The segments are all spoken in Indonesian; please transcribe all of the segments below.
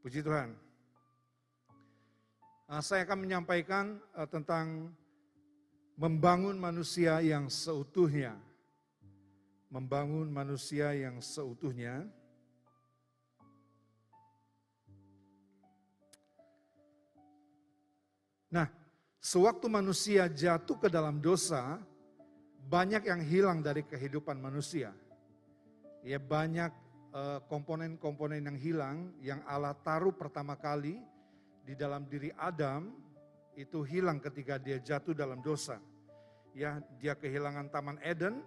Puji Tuhan. Saya akan menyampaikan tentang membangun manusia yang seutuhnya. Membangun manusia yang seutuhnya. Nah, sewaktu manusia jatuh ke dalam dosa, banyak yang hilang dari kehidupan manusia. Ya, banyak komponen-komponen yang hilang yang Allah taruh pertama kali di dalam diri Adam itu hilang ketika dia jatuh dalam dosa. Ya, dia kehilangan Taman Eden,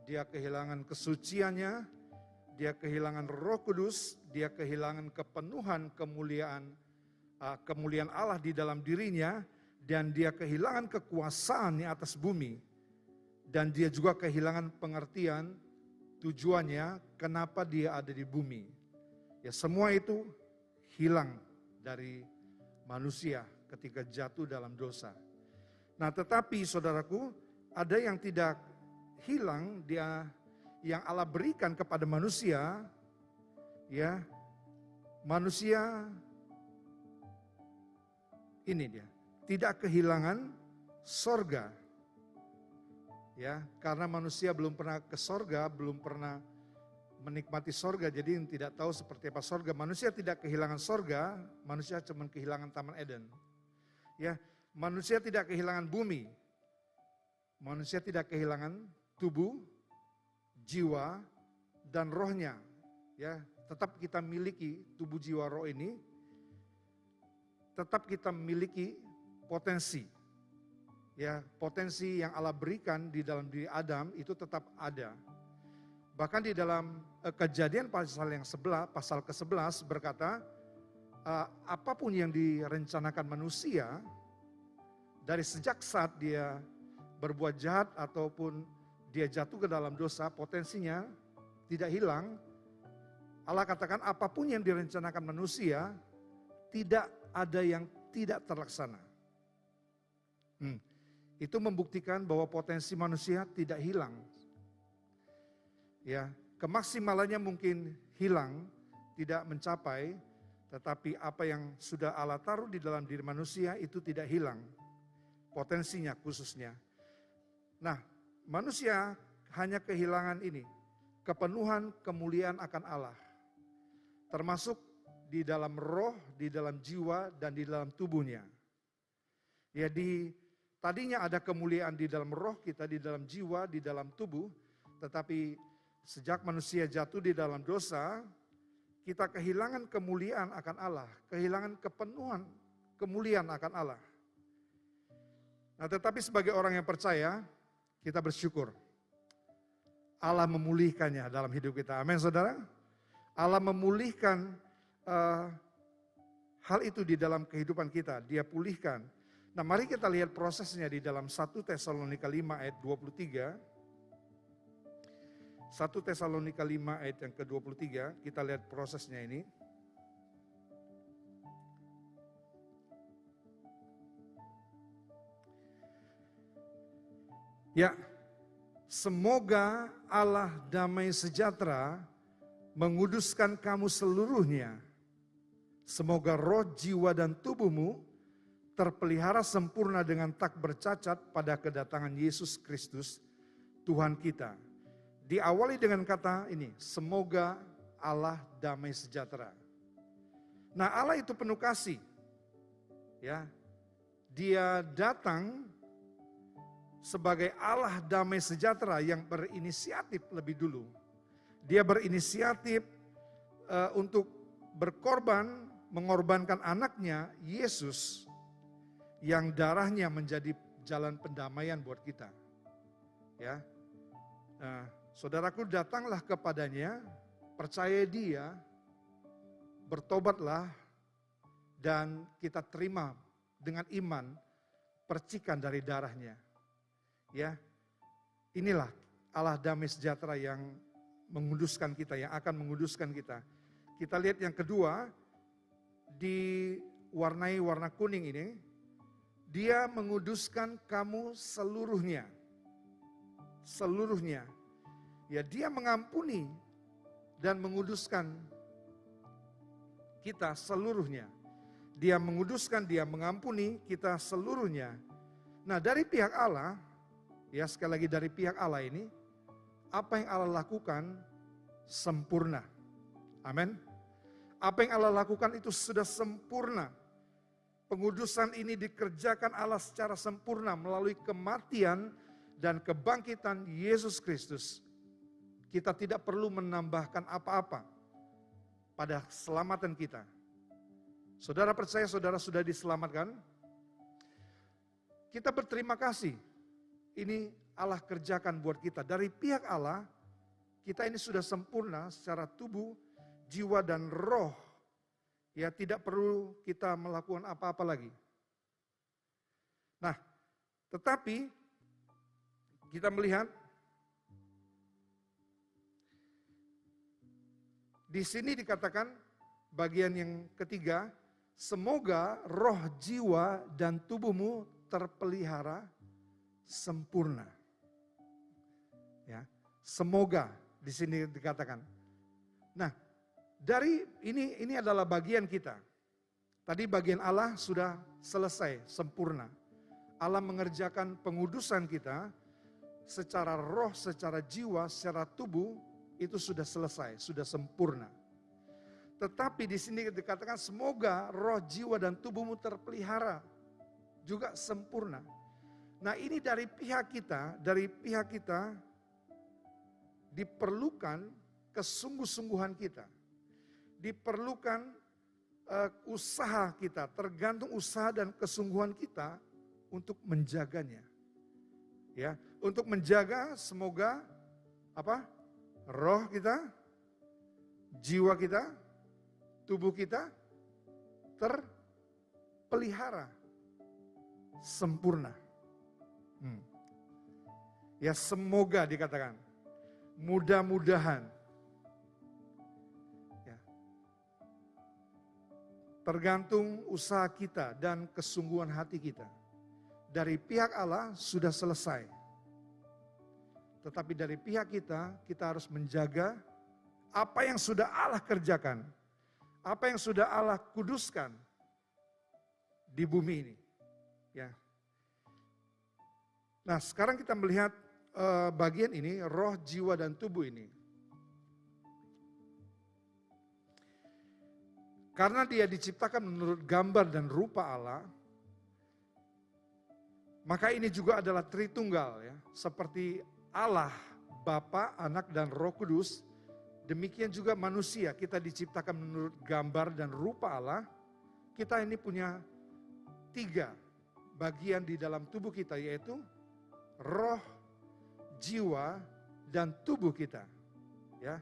dia kehilangan kesuciannya, dia kehilangan Roh Kudus, dia kehilangan kepenuhan kemuliaan Allah di dalam dirinya, dan dia kehilangan kekuasaan di atas bumi, dan dia juga kehilangan pengertian tujuannya kenapa dia ada di bumi. Ya, semua itu hilang dari manusia ketika jatuh dalam dosa. Nah, tetapi saudaraku, ada yang tidak hilang, dia yang Allah berikan kepada manusia, ya. Manusia ini dia, tidak kehilangan sorga. Ya, karena manusia belum pernah ke sorga, belum pernah menikmati sorga, jadi tidak tahu seperti apa sorga. Manusia tidak kehilangan sorga, manusia cuma kehilangan Taman Eden. Ya, manusia tidak kehilangan bumi, manusia tidak kehilangan tubuh, jiwa, dan rohnya. Ya, tetap kita miliki tubuh, jiwa, roh ini, tetap kita memiliki potensi. Ya, potensi yang Allah berikan di dalam diri Adam itu tetap ada. Bahkan di dalam Kejadian pasal ke-11 berkata, apapun yang direncanakan manusia, dari sejak saat dia berbuat jahat ataupun dia jatuh ke dalam dosa, potensinya tidak hilang. Allah katakan apapun yang direncanakan manusia, tidak ada yang tidak terlaksana. Itu membuktikan bahwa potensi manusia tidak hilang. Ya, kemaksimalannya mungkin hilang, tidak mencapai, tetapi apa yang sudah Allah taruh di dalam diri manusia itu tidak hilang. Potensinya khususnya. Nah, manusia hanya kehilangan ini, kepenuhan kemuliaan akan Allah. Termasuk di dalam roh, di dalam jiwa, dan di dalam tubuhnya. Ya, tadinya ada kemuliaan di dalam roh kita, di dalam jiwa, di dalam tubuh. Tetapi sejak manusia jatuh di dalam dosa, kita kehilangan kemuliaan akan Allah. Kehilangan kepenuhan kemuliaan akan Allah. Nah, tetapi sebagai orang yang percaya, kita bersyukur. Allah memulihkannya dalam hidup kita. Amin, saudara. Allah memulihkan hal itu di dalam kehidupan kita. Dia pulihkan. Nah, mari kita lihat prosesnya di dalam 1 Tesalonika 5 ayat 23. 1 Tesalonika 5 ayat yang ke-23, kita lihat prosesnya ini. Ya, semoga Allah damai sejahtera menguduskan kamu seluruhnya. Semoga roh, jiwa, dan tubuhmu terpelihara sempurna dengan tak bercacat pada kedatangan Yesus Kristus, Tuhan kita. Diawali dengan kata ini, semoga Allah damai sejahtera. Nah, Allah itu penuh kasih. Ya, Dia datang sebagai Allah damai sejahtera yang berinisiatif lebih dulu. Dia berinisiatif untuk berkorban, mengorbankan anaknya, Yesus, yang darahnya menjadi jalan pendamaian buat kita. Ya, nah, saudaraku, datanglah kepadanya, percaya Dia, bertobatlah, dan kita terima dengan iman percikan dari darahnya. Ya, inilah Allah damai sejahtera yang menguduskan kita, yang akan menguduskan kita. Kita lihat yang kedua, diwarnai warna kuning ini, Dia menguduskan kamu seluruhnya. Seluruhnya. Ya, Dia mengampuni dan menguduskan kita seluruhnya. Dia menguduskan, dia mengampuni kita seluruhnya. Nah, dari pihak Allah, ya sekali lagi dari pihak Allah ini, apa yang Allah lakukan sempurna. Amin. Apa yang Allah lakukan itu sudah sempurna. Pengudusan ini dikerjakan Allah secara sempurna melalui kematian dan kebangkitan Yesus Kristus. Kita tidak perlu menambahkan apa-apa pada keselamatan kita. Saudara percaya saudara sudah diselamatkan? Kita berterima kasih. Ini Allah kerjakan buat kita. Dari pihak Allah, kita ini sudah sempurna secara tubuh, jiwa dan roh. Ya, tidak perlu kita melakukan apa-apa lagi. Nah, tetapi kita melihat di sini dikatakan bagian yang ketiga, semoga roh, jiwa dan tubuhmu terpelihara sempurna. Ya, semoga di sini dikatakan. Nah, dari ini adalah bagian kita. Tadi bagian Allah sudah selesai, sempurna. Allah mengerjakan pengudusan kita secara roh, secara jiwa, secara tubuh, itu sudah selesai, sudah sempurna. Tetapi di sini dikatakan semoga roh, jiwa dan tubuhmu terpelihara juga sempurna. Nah, ini dari pihak kita diperlukan kesungguh-sungguhan kita. Diperlukan usaha kita, tergantung usaha dan kesungguhan kita untuk menjaganya. Ya, untuk menjaga semoga apa? Roh kita, jiwa kita, tubuh kita terpelihara sempurna. Ya, semoga dikatakan. Mudah-mudahan. Ya. Tergantung usaha kita dan kesungguhan hati kita. Dari pihak Allah sudah selesai. Tetapi dari pihak kita harus menjaga apa yang sudah Allah kerjakan. Apa yang sudah Allah kuduskan di bumi ini. Ya. Nah, sekarang kita melihat bagian ini, roh, jiwa, dan tubuh ini. Karena dia diciptakan menurut gambar dan rupa Allah, maka ini juga adalah Tritunggal ya. Seperti Allah, Bapa, Anak, dan Roh Kudus, demikian juga manusia, kita diciptakan menurut gambar dan rupa Allah. Kita ini punya 3 bagian di dalam tubuh kita, yaitu roh, jiwa, dan tubuh kita. Ya,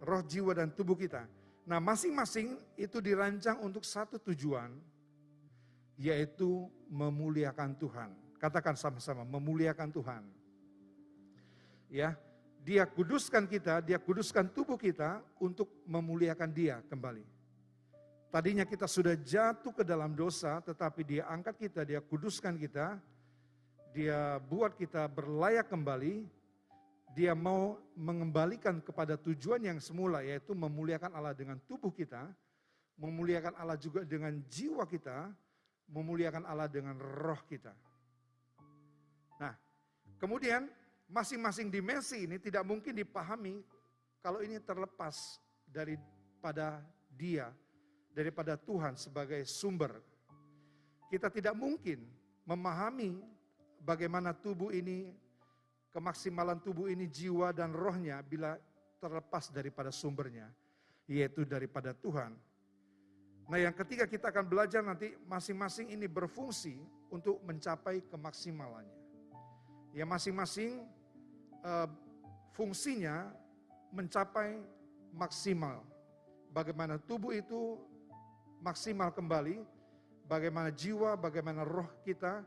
roh, jiwa, dan tubuh kita. Nah, masing-masing itu dirancang untuk satu tujuan, yaitu memuliakan Tuhan. Katakan sama-sama, memuliakan Tuhan. Ya, Dia kuduskan kita, Dia kuduskan tubuh kita untuk memuliakan Dia kembali. Tadinya kita sudah jatuh ke dalam dosa, tetapi Dia angkat kita, Dia kuduskan kita. Dia buat kita berlayak kembali, Dia mau mengembalikan kepada tujuan yang semula, yaitu memuliakan Allah dengan tubuh kita, memuliakan Allah juga dengan jiwa kita, memuliakan Allah dengan roh kita. Nah, kemudian masing-masing dimensi ini tidak mungkin dipahami kalau ini terlepas daripada Dia, daripada Tuhan sebagai sumber. Kita tidak mungkin memahami bagaimana tubuh ini, kemaksimalan tubuh ini, jiwa dan rohnya bila terlepas daripada sumbernya, yaitu daripada Tuhan. Nah, yang ketiga kita akan belajar nanti masing-masing ini berfungsi untuk mencapai kemaksimalannya. Ya, masing-masing fungsinya mencapai maksimal. Bagaimana tubuh itu maksimal kembali, bagaimana jiwa, bagaimana roh kita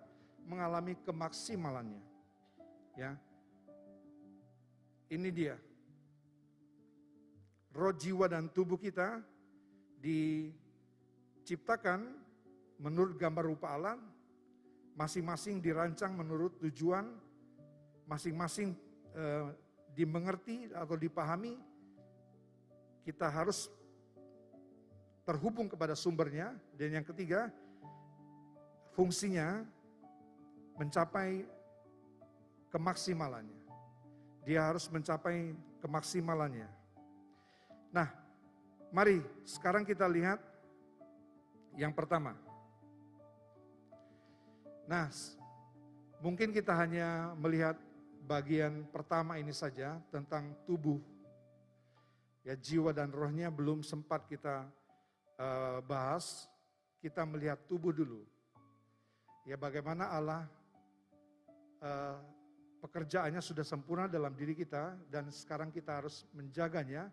mengalami kemaksimalannya. Ya. Ini dia. Roh, jiwa, dan tubuh kita diciptakan menurut gambar rupa Allah, masing-masing dirancang menurut tujuan, masing-masing dimengerti atau dipahami. Kita harus terhubung kepada sumbernya. Dan yang ketiga, fungsinya mencapai kemaksimalannya. Dia harus mencapai kemaksimalannya. Nah, mari sekarang kita lihat yang pertama. Nah, mungkin kita hanya melihat bagian pertama ini saja tentang tubuh. Ya, jiwa dan rohnya belum sempat kita bahas. Kita melihat tubuh dulu. Ya, bagaimana Allah pekerjaannya sudah sempurna dalam diri kita dan sekarang kita harus menjaganya,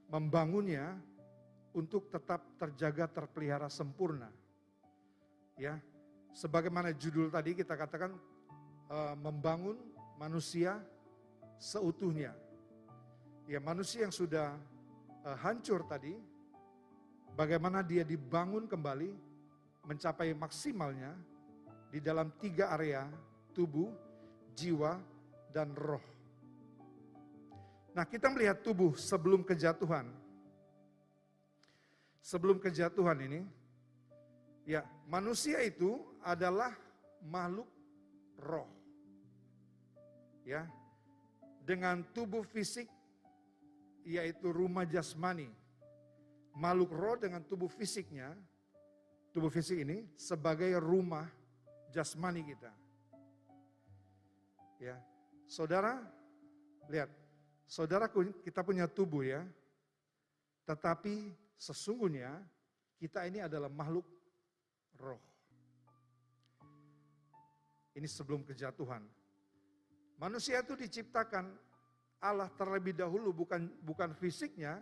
membangunnya untuk tetap terjaga, terpelihara sempurna. Ya, sebagaimana judul tadi kita katakan membangun manusia seutuhnya. Ya, manusia yang sudah hancur tadi, bagaimana dia dibangun kembali mencapai maksimalnya di dalam 3 area tubuh, jiwa, dan roh. Nah, kita melihat tubuh sebelum kejatuhan. Sebelum kejatuhan ini, ya, manusia itu adalah makhluk roh. Ya, dengan tubuh fisik yaitu rumah jasmani. Makhluk roh dengan tubuh fisiknya, tubuh fisik ini sebagai rumah jasmani kita. Ya, saudara, lihat, saudaraku, kita punya tubuh ya, tetapi sesungguhnya kita ini adalah makhluk roh. Ini sebelum kejatuhan. Manusia itu diciptakan Allah terlebih dahulu, bukan fisiknya,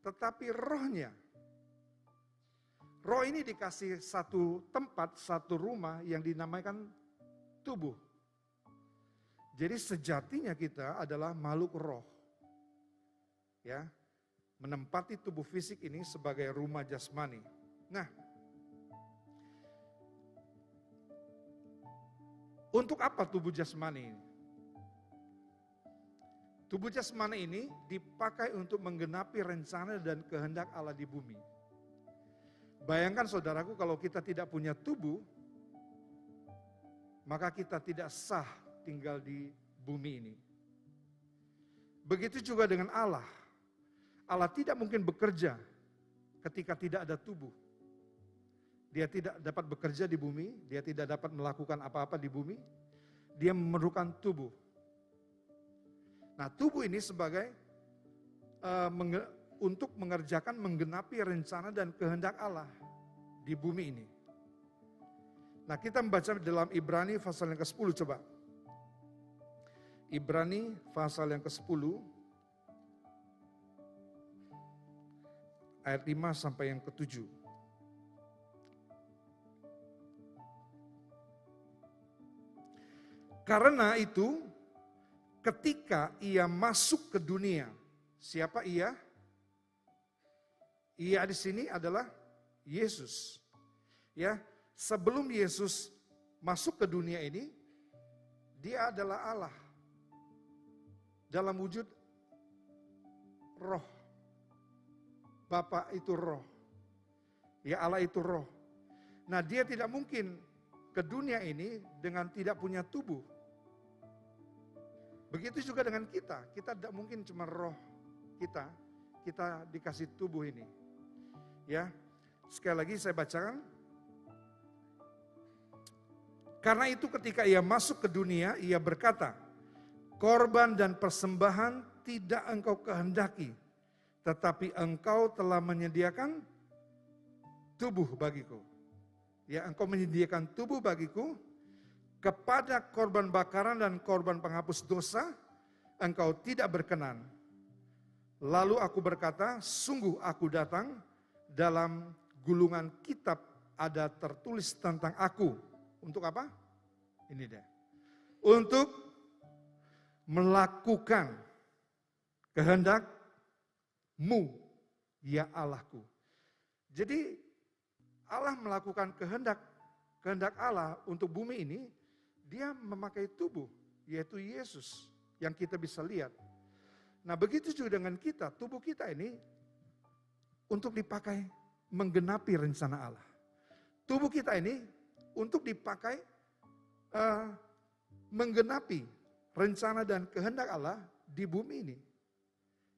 tetapi rohnya. Roh ini dikasih satu tempat, satu rumah yang dinamakan tubuh. Jadi sejatinya kita adalah makhluk roh. Ya, menempati tubuh fisik ini sebagai rumah jasmani. Nah, untuk apa tubuh jasmani ini? Tubuh jasmani ini dipakai untuk menggenapi rencana dan kehendak Allah di bumi. Bayangkan saudaraku, kalau kita tidak punya tubuh, maka kita tidak sah tinggal di bumi ini. Begitu juga dengan Allah. Allah tidak mungkin bekerja ketika tidak ada tubuh. Dia tidak dapat bekerja di bumi, dia tidak dapat melakukan apa-apa di bumi. Dia memerlukan tubuh. Nah, tubuh ini sebagai untuk mengerjakan, menggenapi rencana dan kehendak Allah di bumi ini. Nah, kita membaca dalam Ibrani pasal yang ke-10 coba. Ibrani pasal yang ke-10 ayat 5 sampai yang ke-7. Karena itu ketika ia masuk ke dunia, siapa ia? Ia di sini adalah Yesus. Ya, sebelum Yesus masuk ke dunia ini, dia adalah Allah. Dalam wujud roh. Bapa itu roh. Ya, Allah itu roh. Nah, dia tidak mungkin ke dunia ini dengan tidak punya tubuh. Begitu juga dengan kita. Kita tidak mungkin cuma roh kita dikasih tubuh ini. Ya, sekali lagi saya bacakan. Karena itu ketika ia masuk ke dunia, ia berkata, korban dan persembahan tidak engkau kehendaki, tetapi engkau telah menyediakan tubuh bagiku. Ya, engkau menyediakan tubuh bagiku, kepada korban bakaran dan korban penghapus dosa, engkau tidak berkenan. Lalu aku berkata, sungguh aku datang, dalam gulungan kitab ada tertulis tentang aku. Untuk apa? Ini dia. Untuk melakukan kehendak-Mu, ya Allahku. Jadi Allah melakukan kehendak Allah untuk bumi ini, dia memakai tubuh, yaitu Yesus yang kita bisa lihat. Nah, begitu juga dengan kita, tubuh kita ini untuk dipakai menggenapi rencana Allah. Tubuh kita ini untuk dipakai menggenapi rencana dan kehendak Allah di bumi ini.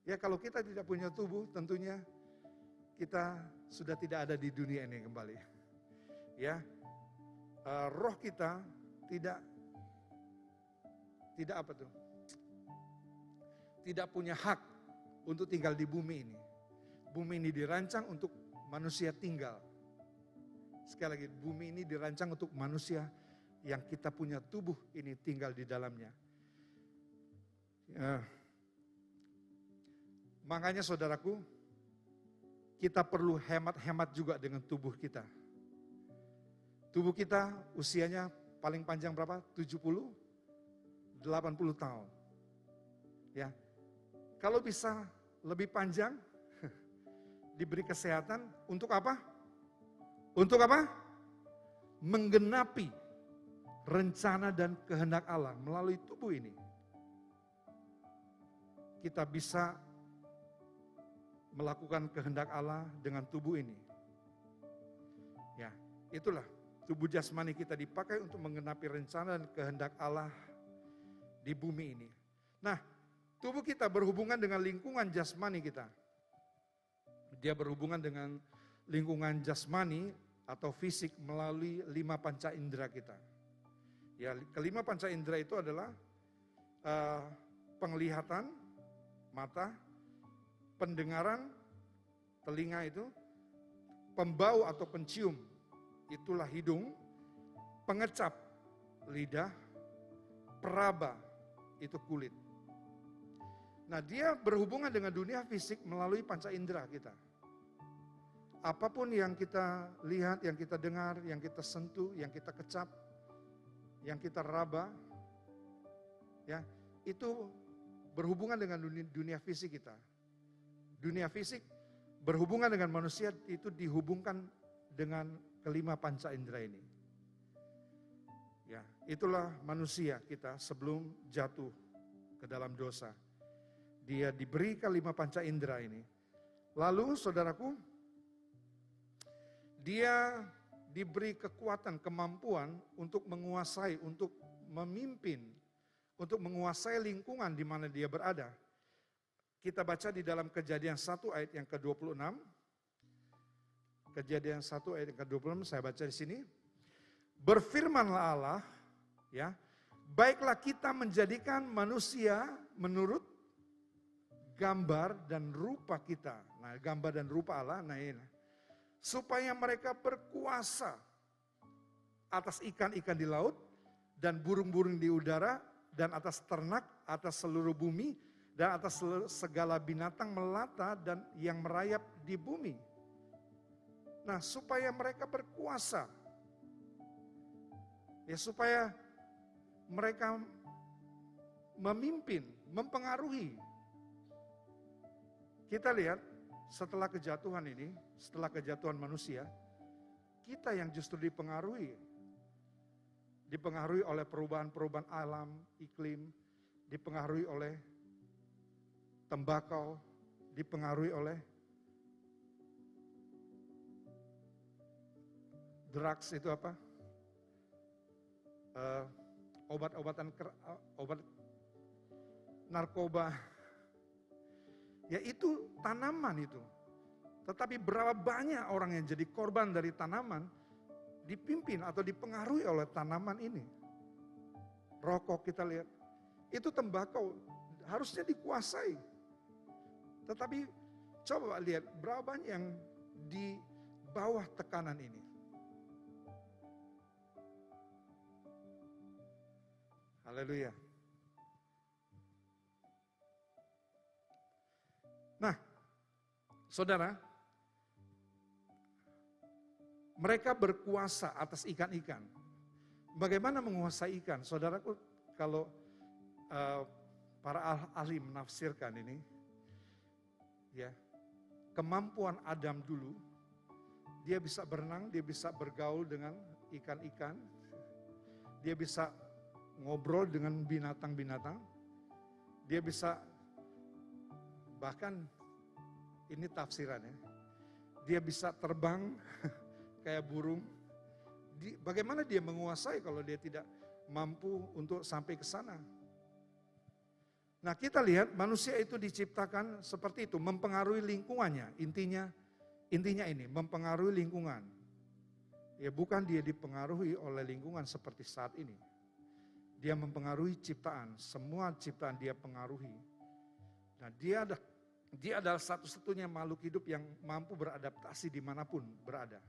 Ya, kalau kita tidak punya tubuh, tentunya kita sudah tidak ada di dunia ini kembali. Ya, roh kita tidak apa tuh? Tidak punya hak untuk tinggal di bumi ini. Bumi ini dirancang untuk manusia tinggal. Sekali lagi, bumi ini dirancang untuk manusia yang kita punya tubuh ini tinggal di dalamnya. Makanya saudaraku, kita perlu hemat-hemat juga dengan tubuh kita. Tubuh kita usianya paling panjang berapa? 70, 80 tahun. Ya. Kalau bisa lebih panjang, diberi kesehatan untuk apa? Untuk apa? Menggenapi rencana dan kehendak Allah melalui tubuh ini. Kita bisa melakukan kehendak Allah dengan tubuh ini. Ya, itulah tubuh jasmani kita dipakai untuk menggenapi rencana dan kehendak Allah di bumi ini. Nah, tubuh kita berhubungan dengan lingkungan jasmani kita. Dia berhubungan dengan lingkungan jasmani atau fisik melalui 5 panca indera kita. Ya, kelima panca indera itu adalah penglihatan, mata, pendengaran, telinga itu, pembau atau pencium, itulah hidung, pengecap, lidah, peraba, itu kulit. Nah, dia berhubungan dengan dunia fisik melalui panca indera kita. Apapun yang kita lihat, yang kita dengar, yang kita sentuh, yang kita kecap, yang kita raba, ya, itu berhubungan dengan dunia fisik kita. Dunia fisik berhubungan dengan manusia itu dihubungkan dengan kelima panca indera ini. Ya, itulah manusia kita sebelum jatuh ke dalam dosa. Dia diberi kelima panca indera ini. Lalu saudaraku, dia diberi kekuatan, kemampuan untuk menguasai, untuk memimpin, untuk menguasai lingkungan di mana dia berada. Kita baca di dalam Kejadian 1 ayat yang ke-26. Kejadian 1 ayat yang ke-26 saya baca di sini. Berfirmanlah Allah, ya, baiklah kita menjadikan manusia menurut gambar dan rupa kita. Nah, gambar dan rupa Allah, nah ini. Supaya mereka berkuasa atas ikan-ikan di laut dan burung-burung di udara dan atas ternak, atas seluruh bumi dan atas segala binatang melata dan yang merayap di bumi. Nah, supaya mereka berkuasa. Ya, supaya mereka memimpin, mempengaruhi. Kita lihat setelah kejatuhan ini, setelah kejatuhan manusia, kita yang justru dipengaruhi oleh perubahan-perubahan alam, iklim, dipengaruhi oleh tembakau, dipengaruhi oleh drugs itu apa? Obat-obatan, obat narkoba. Ya itu tanaman itu. Tetapi berapa banyak orang yang jadi korban dari tanaman dipimpin atau dipengaruhi oleh tanaman ini. Rokok kita lihat, itu tembakau harusnya dikuasai. Tetapi coba lihat berapa banyak yang di bawah tekanan ini. Haleluya. Nah, saudara, mereka berkuasa atas ikan-ikan. Bagaimana menguasai ikan? Saudaraku, kalau para ahli menafsirkan ini, ya, kemampuan Adam dulu, dia bisa berenang, dia bisa bergaul dengan ikan-ikan, dia bisa ngobrol dengan binatang-binatang, dia bisa, bahkan ini tafsirannya, Dia bisa terbang kayak burung. Bagaimana dia menguasai kalau dia tidak mampu untuk sampai ke sana? Nah, kita lihat manusia itu diciptakan seperti itu, mempengaruhi lingkungannya. Intinya ini, mempengaruhi lingkungan. Ya, bukan dia dipengaruhi oleh lingkungan seperti saat ini. Dia mempengaruhi ciptaan, semua ciptaan dia pengaruhi. Nah, dia adalah satu-satunya makhluk hidup yang mampu beradaptasi dimanapun berada.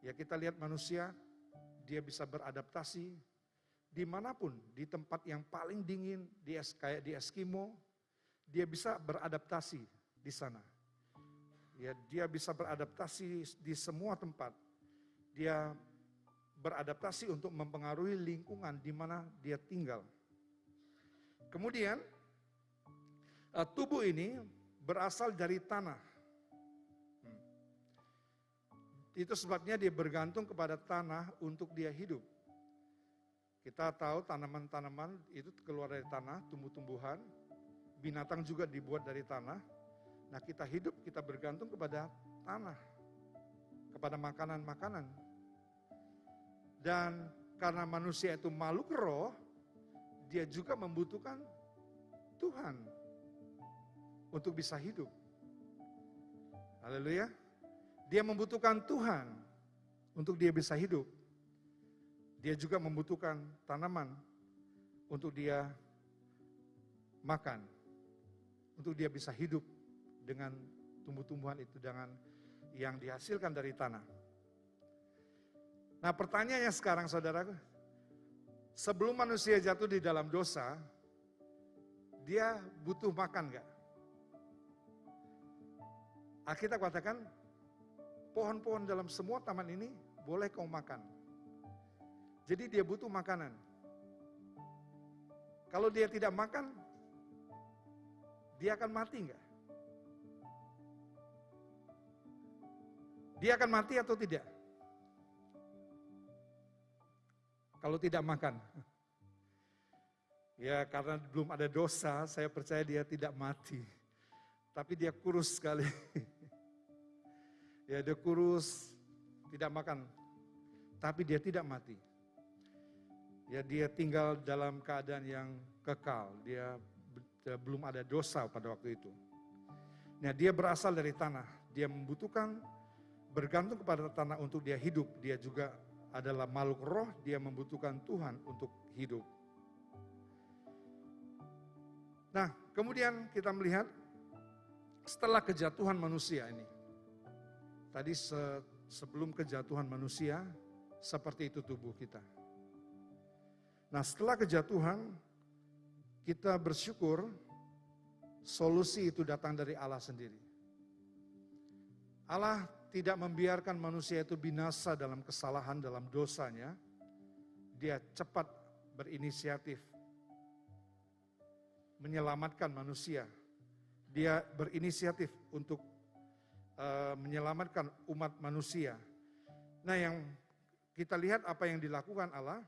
Ya, kita lihat manusia, dia bisa beradaptasi dimanapun, di tempat yang paling dingin, kayak di Eskimo, dia bisa beradaptasi di sana. Ya, dia bisa beradaptasi di semua tempat. Dia beradaptasi untuk mempengaruhi lingkungan di mana dia tinggal. Kemudian, tubuh ini berasal dari tanah. Itu sebabnya dia bergantung kepada tanah untuk dia hidup. Kita tahu tanaman-tanaman itu keluar dari tanah, tumbuh-tumbuhan. Binatang juga dibuat dari tanah. Nah, kita hidup, kita bergantung kepada tanah. Kepada makanan-makanan. Dan karena manusia itu makhluk roh, dia juga membutuhkan Tuhan untuk bisa hidup. Haleluya. Dia membutuhkan Tuhan untuk dia bisa hidup. Dia juga membutuhkan tanaman untuk dia makan. Untuk dia bisa hidup dengan tumbuh-tumbuhan itu, dengan yang dihasilkan dari tanah. Nah, pertanyaannya sekarang saudaraku, sebelum manusia jatuh di dalam dosa, dia butuh makan gak? Alkitab katakan, pohon-pohon dalam semua taman ini boleh kau makan. Jadi dia butuh makanan. Kalau dia tidak makan, dia akan mati enggak? Dia akan mati atau tidak? Kalau tidak makan. Ya, karena belum ada dosa, saya percaya dia tidak mati. Tapi dia kurus sekali. Ya, dia kurus, tidak makan. Tapi dia tidak mati. Ya, dia tinggal dalam keadaan yang kekal. Dia belum ada dosa pada waktu itu. Nah, dia berasal dari tanah. Dia membutuhkan, bergantung kepada tanah untuk dia hidup. Dia juga adalah makhluk roh, dia membutuhkan Tuhan untuk hidup. Nah, kemudian kita melihat setelah kejatuhan manusia ini. Tadi sebelum kejatuhan manusia, seperti itu tubuh kita. Nah, setelah kejatuhan, kita bersyukur solusi itu datang dari Allah sendiri. Allah tidak membiarkan manusia itu binasa dalam kesalahan, dalam dosanya. Dia cepat berinisiatif menyelamatkan manusia. Dia berinisiatif untuk menyelamatkan umat manusia. Nah, yang kita lihat apa yang dilakukan Allah,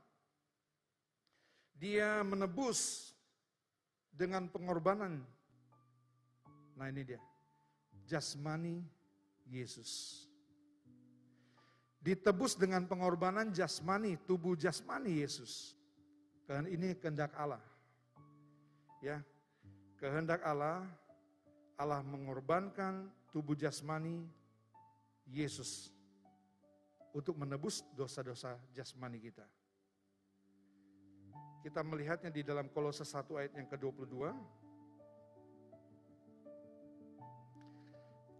dia menebus dengan pengorbanan. Nah, ini dia, jasmani Yesus. Ditebus dengan pengorbanan jasmani, tubuh jasmani Yesus. Karena ini kehendak Allah. Ya, kehendak Allah, Allah mengorbankan tubuh jasmani Yesus untuk menebus dosa-dosa jasmani kita. Kita melihatnya di dalam Kolose 1 ayat yang ke-22.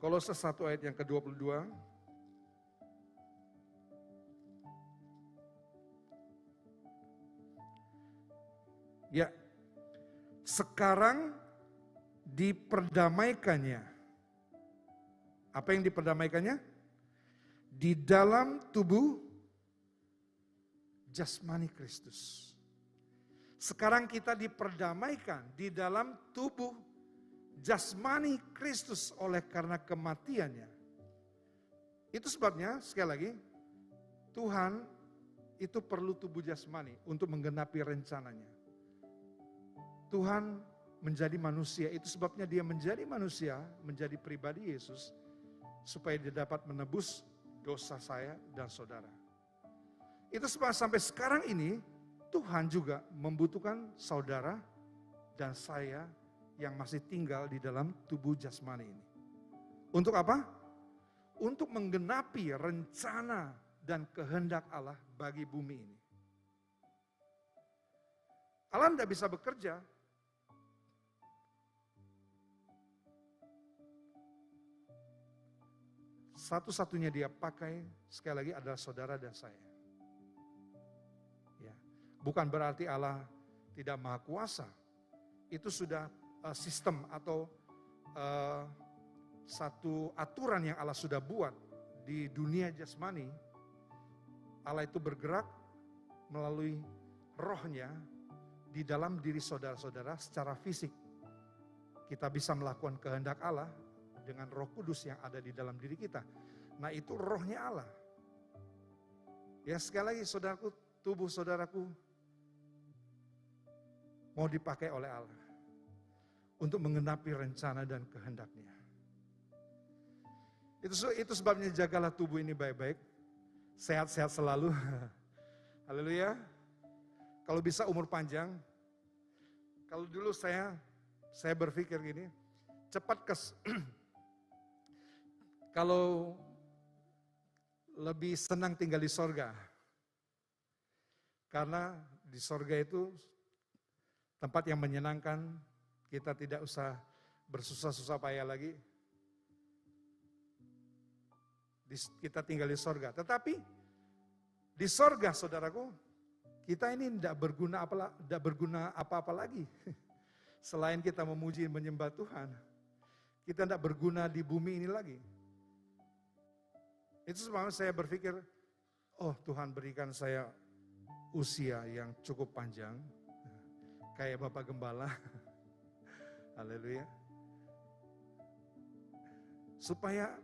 Kolose 1 ayat yang ke-22. Ya, sekarang diperdamaikannya. Apa yang diperdamaikannya? Di dalam tubuh jasmani Kristus. Sekarang kita diperdamaikan di dalam tubuh jasmani Kristus oleh karena kematiannya. Itu sebabnya, sekali lagi, Tuhan itu perlu tubuh jasmani untuk menggenapi rencananya. Tuhan menjadi manusia, itu sebabnya dia menjadi manusia, menjadi pribadi Yesus, supaya dia dapat menebus dosa saya dan saudara. Itu sebab sampai sekarang ini Tuhan juga membutuhkan saudara dan saya yang masih tinggal di dalam tubuh jasmani ini. Untuk apa? Untuk menggenapi rencana dan kehendak Allah bagi bumi ini. Allah tidak bisa bekerja satu-satunya dia pakai sekali lagi adalah saudara dan saya. Ya. Bukan berarti Allah tidak maha kuasa. Itu sudah sistem atau satu aturan yang Allah sudah buat di dunia jasmani. Allah itu bergerak melalui rohnya di dalam diri saudara-saudara secara fisik. Kita bisa melakukan kehendak Allah dengan Roh Kudus yang ada di dalam diri kita. Nah, itu rohnya Allah. Ya, sekali lagi saudaraku, tubuh saudaraku mau dipakai oleh Allah untuk menggenapi rencana dan kehendaknya. Itu sebabnya jagalah tubuh ini baik-baik, sehat-sehat selalu. Haleluya. Kalau bisa umur panjang. Kalau dulu saya berpikir gini, kalau lebih senang tinggal di sorga. Karena di sorga itu tempat yang menyenangkan, kita tidak usah bersusah-susah payah lagi. Kita tinggal di sorga. Tetapi di sorga, saudaraku, kita ini tidak berguna apa-apa lagi. Selain kita memuji dan menyembah Tuhan, kita tidak berguna di bumi ini lagi. Itu sebabnya saya berpikir, oh Tuhan berikan saya usia yang cukup panjang, kayak Bapak Gembala. Haleluya. Supaya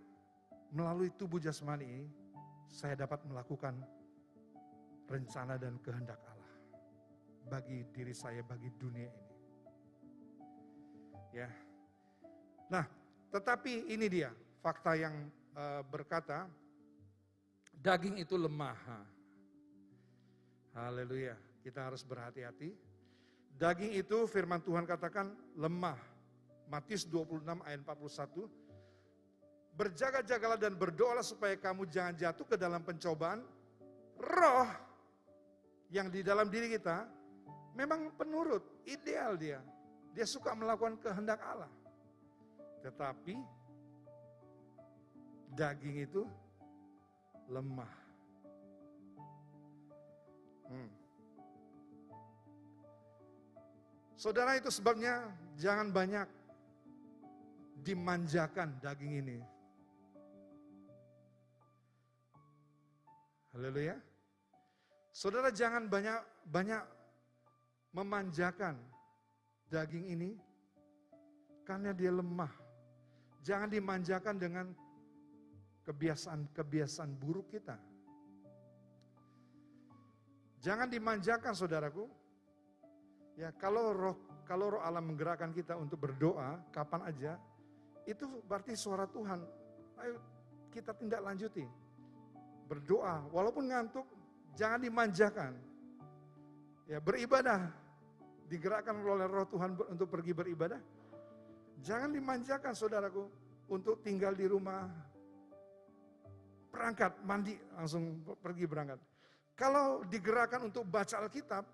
melalui tubuh jasmani ini, saya dapat melakukan rencana dan kehendak Allah bagi diri saya, bagi dunia ini. Ya. Nah, tetapi ini dia fakta yang berkata daging itu lemah. Haleluya. Kita harus berhati-hati. Daging itu firman Tuhan katakan lemah. Matius 26 ayat 41. Berjaga-jagalah dan berdoalah supaya kamu jangan jatuh ke dalam pencobaan. Roh yang di dalam diri kita memang penurut, ideal dia. Dia suka melakukan kehendak Allah. Tetapi daging itu lemah. Saudara, itu sebabnya jangan banyak dimanjakan daging ini. Haleluya. Saudara, jangan banyak memanjakan daging ini karena dia lemah. Jangan dimanjakan dengan kebiasaan buruk kita. Jangan dimanjakan, saudaraku. Ya, kalau roh Allah menggerakkan kita untuk berdoa kapan aja, itu berarti suara Tuhan. Ayo kita tindak lanjuti. Berdoa, walaupun ngantuk, jangan dimanjakan. Ya, beribadah, digerakkan oleh roh Tuhan untuk pergi beribadah. Jangan dimanjakan, saudaraku, untuk tinggal di rumah, berangkat, mandi, langsung pergi berangkat. Kalau digerakkan untuk baca Alkitab,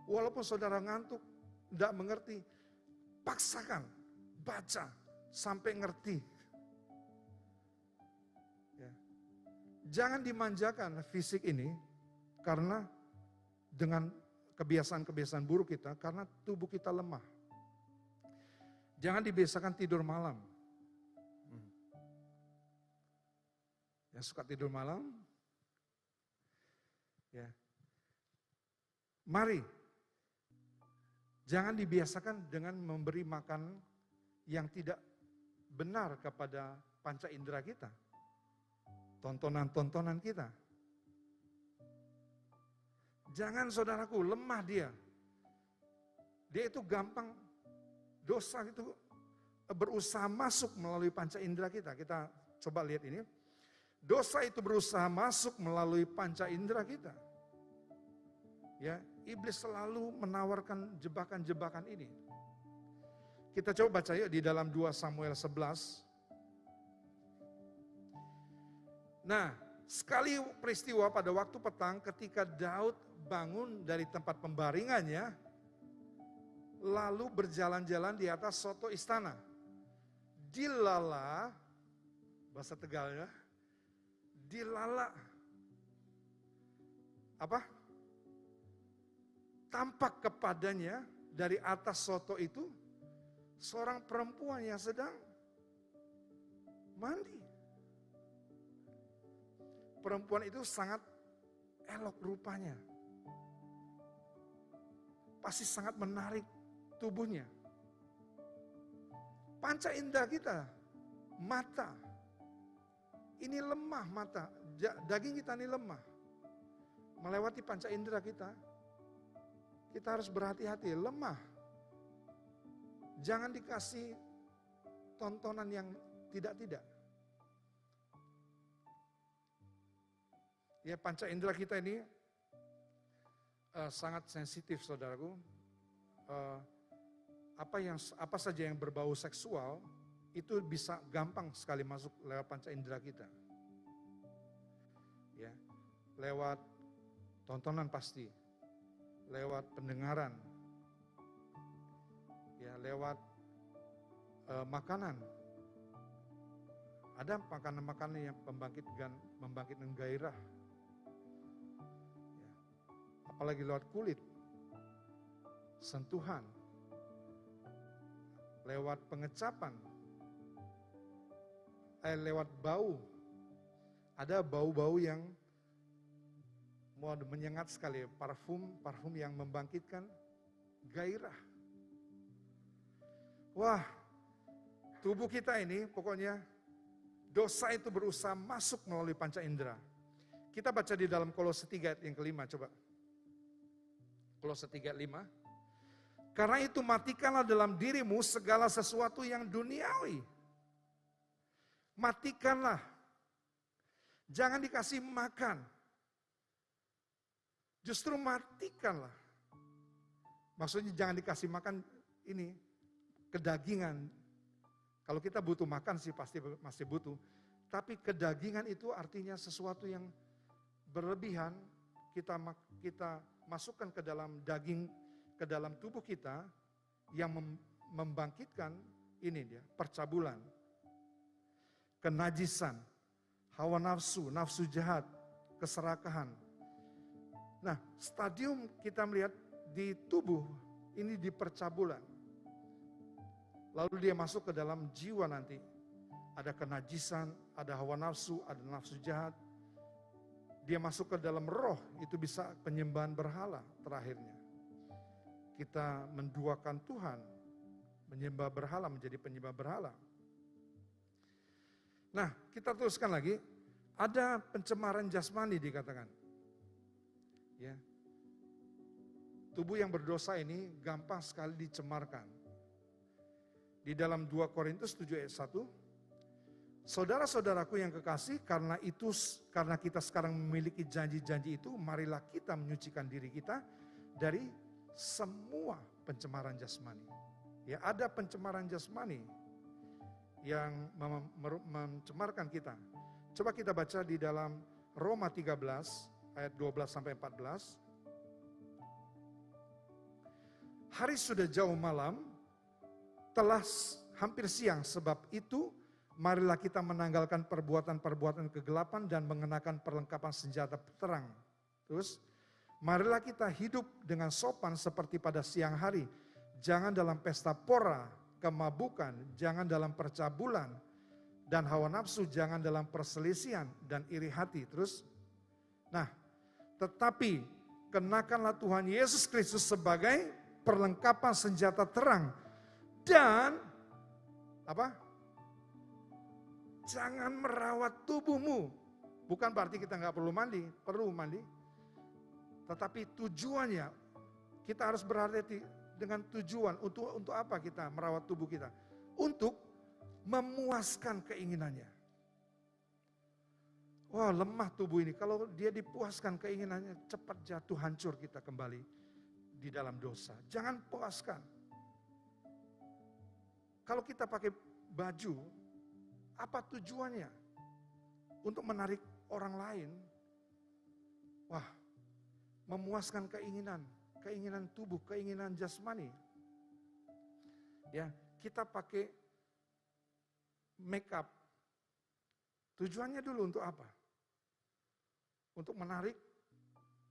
walaupun saudara ngantuk, tidak mengerti, paksakan, baca, sampai ngerti. Ya. Jangan dimanjakan fisik ini, karena dengan kebiasaan-kebiasaan buruk kita, karena tubuh kita lemah. Jangan dibiasakan tidur malam. Ya, suka tidur malam. Ya. Mari, jangan dibiasakan dengan memberi makan yang tidak benar kepada panca indera kita. Tontonan-tontonan kita. Jangan, saudaraku, lemah dia. Dia itu gampang, dosa itu berusaha masuk melalui panca indera kita. Kita Coba lihat ini. Dosa itu berusaha masuk melalui panca indera kita. Ya, iblis selalu menawarkan jebakan-jebakan ini. Kita coba baca yuk di dalam 2 Samuel 11. Nah, sekali peristiwa pada waktu petang ketika Daud bangun dari tempat pembaringannya, lalu berjalan-jalan di atas soto istana. Dilala, bahasa Tegalnya, dilala. Apa? Tampak kepadanya dari atas soto itu seorang perempuan yang sedang mandi. Perempuan itu sangat elok rupanya. Pasti sangat menarik tubuhnya. Panca indera kita, mata. Ini lemah mata, daging kita ini lemah. Melewati panca indera kita harus berhati-hati, lemah. Jangan dikasih tontonan yang tidak-tidak. Ya, panca indera kita ini sangat sensitif, saudaraku. Apa saja yang berbau seksual itu bisa gampang sekali masuk lewat panca indera kita. Ya, lewat tontonan pasti, lewat pendengaran, ya, lewat makanan. Ada makanan-makanan yang membangkitkan gairah. Ya, apalagi lewat kulit, sentuhan, lewat pengecapan, lewat bau. Ada bau-bau yang mau menyengat sekali, parfum yang membangkitkan gairah. Wah, tubuh kita ini pokoknya dosa itu berusaha masuk melalui panca indera. Kita baca di dalam Kolose 3 ayat yang kelima, coba. Kolose 3 ayat 5. Karena itu matikanlah dalam dirimu segala sesuatu yang duniawi. Matikanlah. Jangan dikasih makan. Justru matikanlah. Maksudnya jangan dikasih makan ini, kedagingan. Kalau kita butuh makan sih pasti masih butuh. Tapi kedagingan itu artinya sesuatu yang berlebihan. Kita masukkan ke dalam daging, ke dalam tubuh kita yang membangkitkan ini dia, percabulan, kenajisan, hawa nafsu, nafsu jahat, keserakahan. Nah, stadium kita melihat di tubuh ini di percabulan. Lalu dia masuk ke dalam jiwa nanti. Ada kenajisan, ada hawa nafsu, ada nafsu jahat. Dia masuk ke dalam roh, itu bisa penyembahan berhala terakhirnya. Kita menduakan Tuhan, menyembah berhala menjadi penyembah berhala. Nah, kita teruskan lagi, ada pencemaran jasmani dikatakan. Ya. Tubuh yang berdosa ini gampang sekali dicemarkan. Di dalam 2 Korintus 7 ayat 1, saudara-saudaraku yang kekasih, karena kita sekarang memiliki janji-janji itu, marilah kita menyucikan diri kita dari semua pencemaran jasmani. Ya, ada pencemaran jasmani yang mencemarkan kita. Coba kita baca di dalam Roma 13 ayat 12 sampai 14. Hari sudah jauh malam, telah hampir siang, sebab itu marilah kita menanggalkan perbuatan-perbuatan kegelapan dan mengenakan perlengkapan senjata terang. Terus, marilah kita hidup dengan sopan seperti pada siang hari. Jangan dalam pesta pora, kemabukan, jangan dalam percabulan, dan hawa nafsu, jangan dalam perselisihan dan iri hati. Terus, nah, tetapi kenakanlah Tuhan Yesus Kristus sebagai perlengkapan senjata terang. Dan, apa? Jangan merawat tubuhmu. Bukan berarti kita nggak perlu mandi. Tetapi tujuannya, kita harus berhati-hati dengan tujuan. Untuk apa kita merawat tubuh kita? Untuk memuaskan keinginannya. Wah, lemah tubuh ini. Kalau dia dipuaskan keinginannya, cepat jatuh hancur kita kembali di dalam dosa. Jangan puaskan. Kalau kita pakai baju, apa tujuannya? Untuk menarik orang lain. Wah, memuaskan keinginan tubuh, keinginan jasmani. Ya, kita pakai make up. Tujuannya dulu untuk apa? Untuk menarik,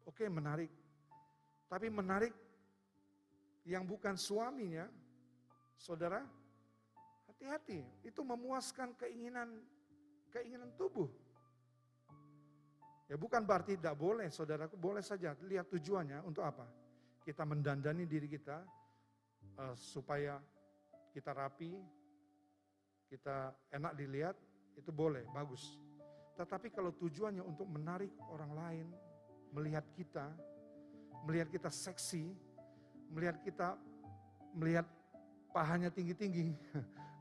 oke menarik. Tapi menarik yang bukan suaminya, saudara, hati-hati. Itu memuaskan keinginan tubuh. Ya bukan berarti tidak boleh, saudaraku, boleh saja. Lihat tujuannya untuk apa? Kita mendandani diri kita supaya kita rapi, kita enak dilihat, itu boleh, bagus. Tetapi kalau tujuannya untuk menarik orang lain, melihat kita seksi, melihat pahanya tinggi-tinggi,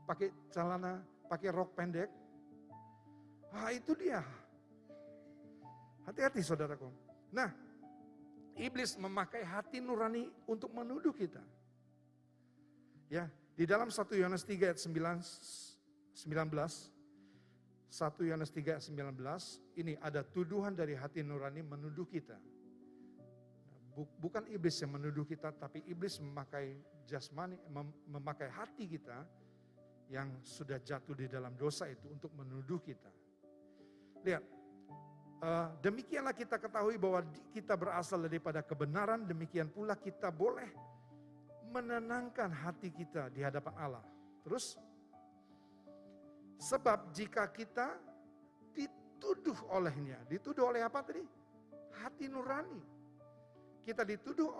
pakai celana, pakai rok pendek, itu dia. Hati-hati saudaraku. Nah, iblis memakai hati nurani untuk menuduh kita. Ya, di dalam 1 Yohanes 3 ayat 19, 1 Yohanes 3 ayat 19, ini ada tuduhan dari hati nurani menuduh kita. Bukan iblis yang menuduh kita, tapi iblis memakai jasmani, memakai hati kita yang sudah jatuh di dalam dosa itu untuk menuduh kita. Lihat, demikianlah kita ketahui bahwa kita berasal daripada kebenaran, demikian pula kita boleh menenangkan hati kita di hadapan Allah. Terus, sebab jika kita dituduh olehnya, dituduh oleh apa tadi? Hati nurani. Kita dituduh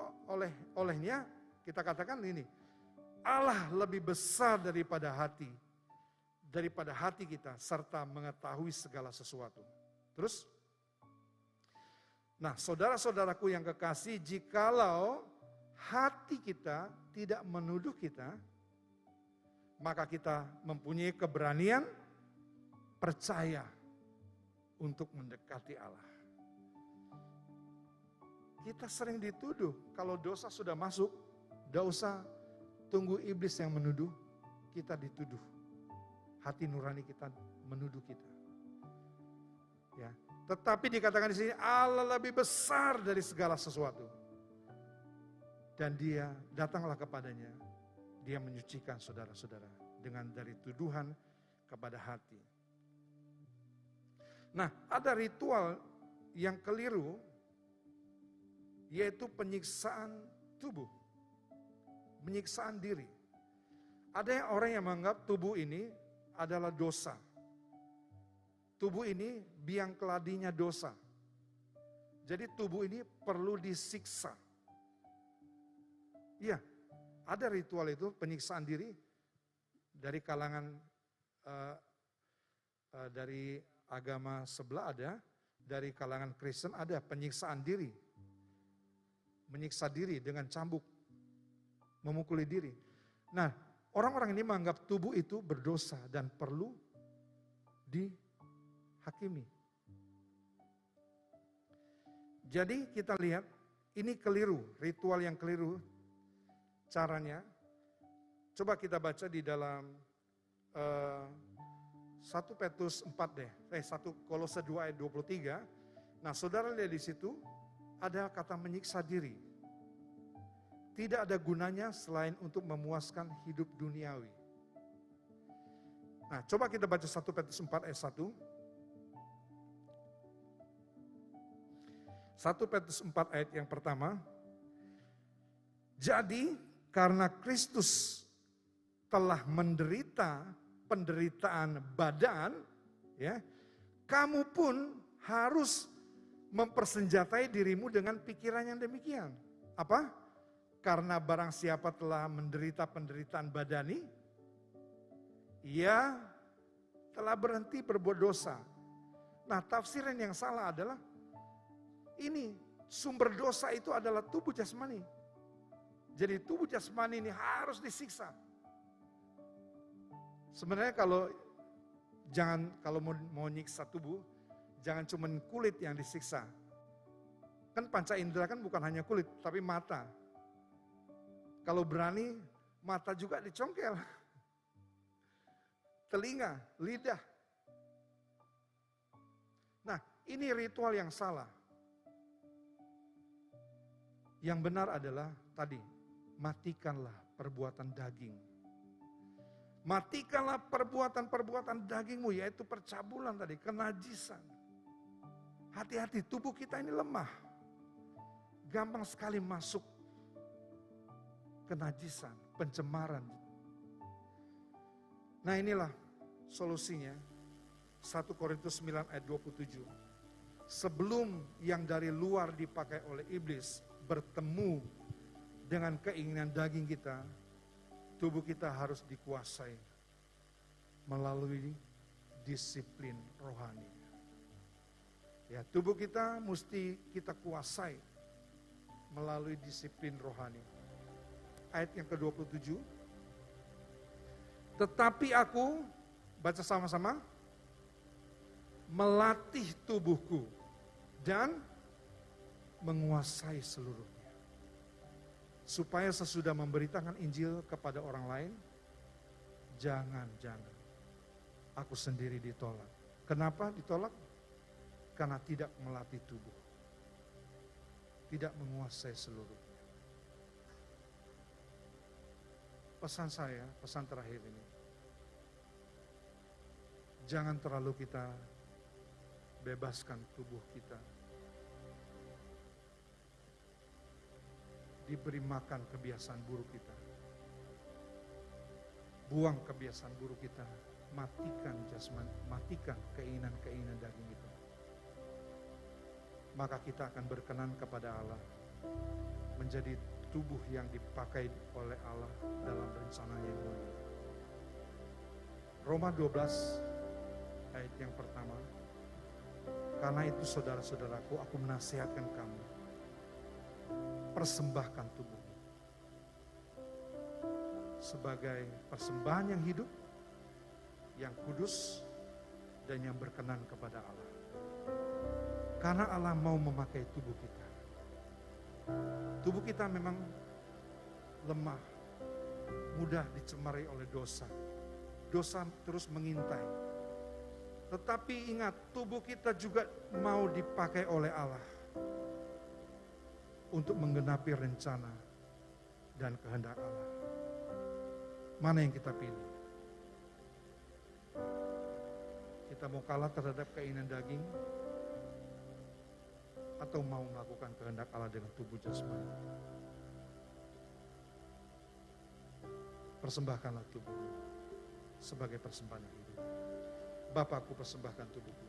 olehnya, kita katakan ini, Allah lebih besar daripada hati kita, serta mengetahui segala sesuatu. Terus, nah saudara-saudaraku yang kekasih, jikalau hati kita tidak menuduh kita, maka kita mempunyai keberanian percaya untuk mendekati Allah. Kita sering dituduh, kalau dosa sudah masuk, tidak usah tunggu iblis yang menuduh, kita dituduh. Hati nurani kita menuduh kita. Ya, tetapi dikatakan di sini Allah lebih besar dari segala sesuatu. Dan dia datanglah kepadanya. Dia menyucikan saudara-saudara dengan dari tuduhan kepada hati. Nah, ada ritual yang keliru, yaitu penyiksaan tubuh, penyiksaan diri. Ada orang yang menganggap tubuh ini adalah dosa. Tubuh ini biang keladinya dosa. Jadi tubuh ini perlu disiksa. Iya. Ada ritual itu, penyiksaan diri dari kalangan dari agama sebelah ada, dari kalangan Kristen ada penyiksaan diri. Menyiksa diri dengan cambuk, memukuli diri. Nah, orang-orang ini menganggap tubuh itu berdosa dan perlu dihakimi. Jadi kita lihat, ini keliru, ritual yang keliru. Caranya, coba kita baca di dalam 1 Petrus 4 deh, 1 Kolose 2 ayat 23. Nah saudara lihat di situ, ada kata menyiksa diri. Tidak ada gunanya selain untuk memuaskan hidup duniawi. Nah coba kita baca 1 Petrus 4 ayat 1. 1 Petrus 4 ayat yang pertama. Jadi karena Kristus telah menderita penderitaan badan, ya, kamu pun harus mempersenjatai dirimu dengan pikiran yang demikian. Apa? Karena barang siapa telah menderita penderitaan badani, ia telah berhenti berbuat dosa. Nah, tafsiran yang salah adalah ini, sumber dosa itu adalah tubuh jasmani. Jadi tubuh jasmani ini harus disiksa. Sebenarnya kalau mau nyiksa tubuh, Jangan cuma kulit yang disiksa. Kan panca indera kan bukan hanya kulit, tapi mata. Kalau berani, mata juga dicongkel. Telinga, lidah. Nah, ini ritual yang salah. Yang benar adalah tadi, matikanlah perbuatan daging. Matikanlah perbuatan-perbuatan dagingmu, yaitu percabulan tadi, kenajisan. Hati-hati, tubuh kita ini lemah. Gampang sekali masuk kenajisan, pencemaran. Nah inilah solusinya. 1 Korintus 9 ayat 27. Sebelum yang dari luar dipakai oleh iblis bertemu dengan keinginan daging kita, tubuh kita harus dikuasai melalui disiplin rohani. Ya, tubuh kita mesti kita kuasai melalui disiplin rohani. Ayat yang ke-27. Tetapi aku, baca sama-sama, melatih tubuhku dan menguasai seluruhnya. Supaya sesudah memberitakan Injil kepada orang lain, jangan aku sendiri ditolak. Kenapa ditolak? Karena tidak melatih tubuh. Tidak menguasai seluruhnya. Pesan saya, pesan terakhir ini. Jangan terlalu kita bebaskan tubuh kita. Diberi makan kebiasaan buruk kita. Buang kebiasaan buruk kita. Matikan jasmani, matikan keinginan-keinginan daging kita. Maka kita akan berkenan kepada Allah. Menjadi tubuh yang dipakai oleh Allah dalam rencananya yang mulia. Roma 12 ayat yang pertama. Karena itu saudara-saudaraku, aku menasihatkan kamu. Persembahkan tubuhmu sebagai persembahan yang hidup, yang kudus, dan yang berkenan kepada Allah. Karena Allah mau memakai tubuh kita. Tubuh kita memang lemah, mudah dicemari oleh dosa. Dosa terus mengintai. Tetapi ingat, tubuh kita juga mau dipakai oleh Allah untuk menggenapi rencana dan kehendak Allah. Mana yang kita pilih? Kita mau kalah terhadap keinginan daging atau mau melakukan kehendak Allah dengan tubuh jasmani? Persembahkanlah tubuhmu sebagai persembahan yang hidup. Bapa, aku persembahkan tubuhku.